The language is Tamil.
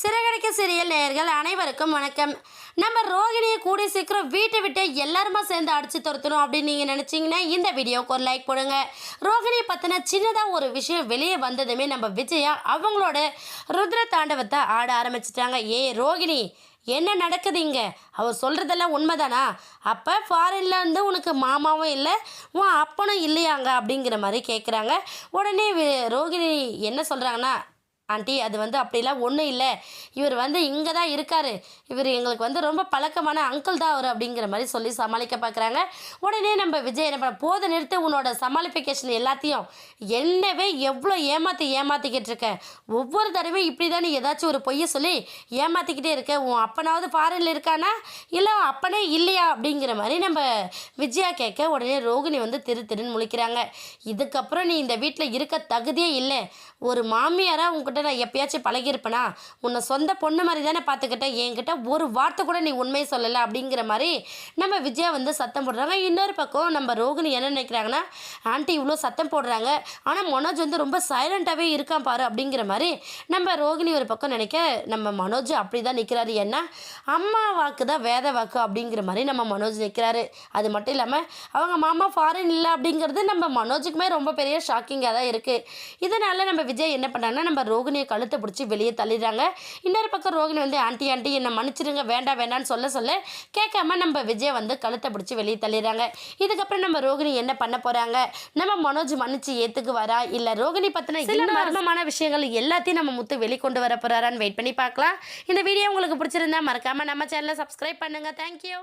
சிறகடிக்க சீரியல் நேயர்கள் அனைவருக்கும் வணக்கம். நம்ம ரோகிணியை கூடிய சீக்கிரம் வீட்டை விட்டு எல்லாருமா சேர்ந்து அடிச்சு துரத்தணும் அப்படின்னு நீங்கள் நினச்சிங்கன்னா இந்த வீடியோக்கு ஒரு லைக் போடுங்க. ரோகிணியை பற்றின சின்னதாக ஒரு விஷயம் வெளியே வந்ததுமே நம்ம விஜயா அவங்களோட ருத்ர தாண்டவத்தை ஆட ஆரம்பிச்சிட்டாங்க. ரோகிணி, என்ன நடக்குது இங்கே? அவர் சொல்கிறதெல்லாம் உண்மைதானா? அப்போ ஃபாரின்லேருந்து உனக்கு மாமாவும் இல்லை, உன் அப்பனும் இல்லையாங்க அப்படிங்கிற மாதிரி கேட்குறாங்க. உடனே ரோகிணி என்ன சொல்கிறாங்கன்னா, ஆண்டி அது அப்படிலாம் ஒன்றும் இல்லை, இவர் இங்கே தான் இருக்கார், இவர் எங்களுக்கு ரொம்ப பழக்கமான அங்கிள் தான் அவர் அப்படிங்கிற மாதிரி சொல்லி சமாளிக்க பார்க்குறாங்க. உடனே நம்ம விஜய் என்ன பண்ண, போதை நிறுத்த உன்னோட சமாளிஃபிகேஷன் எல்லாத்தையும் என்னவே எவ்வளோ ஏமாற்றிக்கிட்டு இருக்க, ஒவ்வொரு தடவையும் இப்படி தான் நீ ஏதாச்சும் ஒரு பொய்யை சொல்லி ஏமாற்றிக்கிட்டே இருக்க, உன் அப்பனாவது ஃபாரினில் இருக்கானா இல்லை அப்பனே இல்லையா அப்படிங்கிற மாதிரி நம்ம விஜயா கேட்க, உடனே ரோகிணி திருன்னு முழிக்கிறாங்க. இதுக்கப்புறம் நீ இந்த வீட்டில் இருக்க தகுதியே இல்லை, ஒரு மாமியாராக உங்ககிட்ட நான் எப்பயாச்சும் பழகியிருப்பேனா? உன்னை சொந்த பொண்ணு மாதிரி தானே பார்த்துக்கிட்டேன், என்கிட்ட ஒரு வார்த்தை கூட நீ உண்மையை சொல்லலை அப்படிங்கிற மாதிரி நம்ம விஜயா சத்தம் போடுறாங்க. இன்னொரு பக்கம் நம்ம ரோகிணி என்ன நினைக்கிறாங்கன்னா, ஆண்டி இவ்வளோ சத்தம் போடுறாங்க, ஆனால் மனோஜ் ரொம்ப சைலண்ட்டாகவே இருக்கான் பாரு அப்படிங்கிற மாதிரி நம்ம ரோகிணி ஒரு பக்கம் நினைக்க, நம்ம மனோஜ் அப்படி தான் நிற்கிறாரு. ஏன்னா அம்மா வாக்கு தான் வேத வாக்கு அப்படிங்கிற மாதிரி நம்ம மனோஜ் நிற்கிறாரு. அது மட்டும் இல்லாமல் அவங்க மாமா ஃபாரின் இல்லை அப்படிங்கிறது நம்ம மனோஜுக்குமே ரொம்ப பெரிய ஷாக்கிங்காக தான் இருக்குது. இதனால் நம்ம விஜய் என்ன பண்ணாங்கன்னா, நம்ம ரோகிணியை கழுத்தை பிடிச்சி வெளியே தள்ளிடுறாங்க. இன்னொரு பக்கம் ரோகிணி ஆண்டி ஆண்டி என்னை மன்னிச்சிருங்க, வேண்டாம் வேண்டான்னு சொல்ல கேட்காம நம்ம விஜய் கழுத்தை பிடிச்சி வெளியே தள்ளிடுறாங்க. இதுக்கப்புறம் நம்ம ரோகிணி என்ன பண்ண போகிறாங்க, நம்ம மனோஜ் மன்னிச்சு ஏற்றுக்கு வரா, இல்லை ரோகிணி பற்றின சில மர்மமான விஷயங்கள் எல்லாத்தையும் நம்ம முத்து வெளிக்கொண்டு வர போகிறாரான்னு வெயிட் பண்ணி பார்க்கலாம். இந்த வீடியோ உங்களுக்கு பிடிச்சிருந்தா மறக்காமல் நம்ம சேனலை சப்ஸ்கிரைப் பண்ணுங்கள். தேங்க்யூ.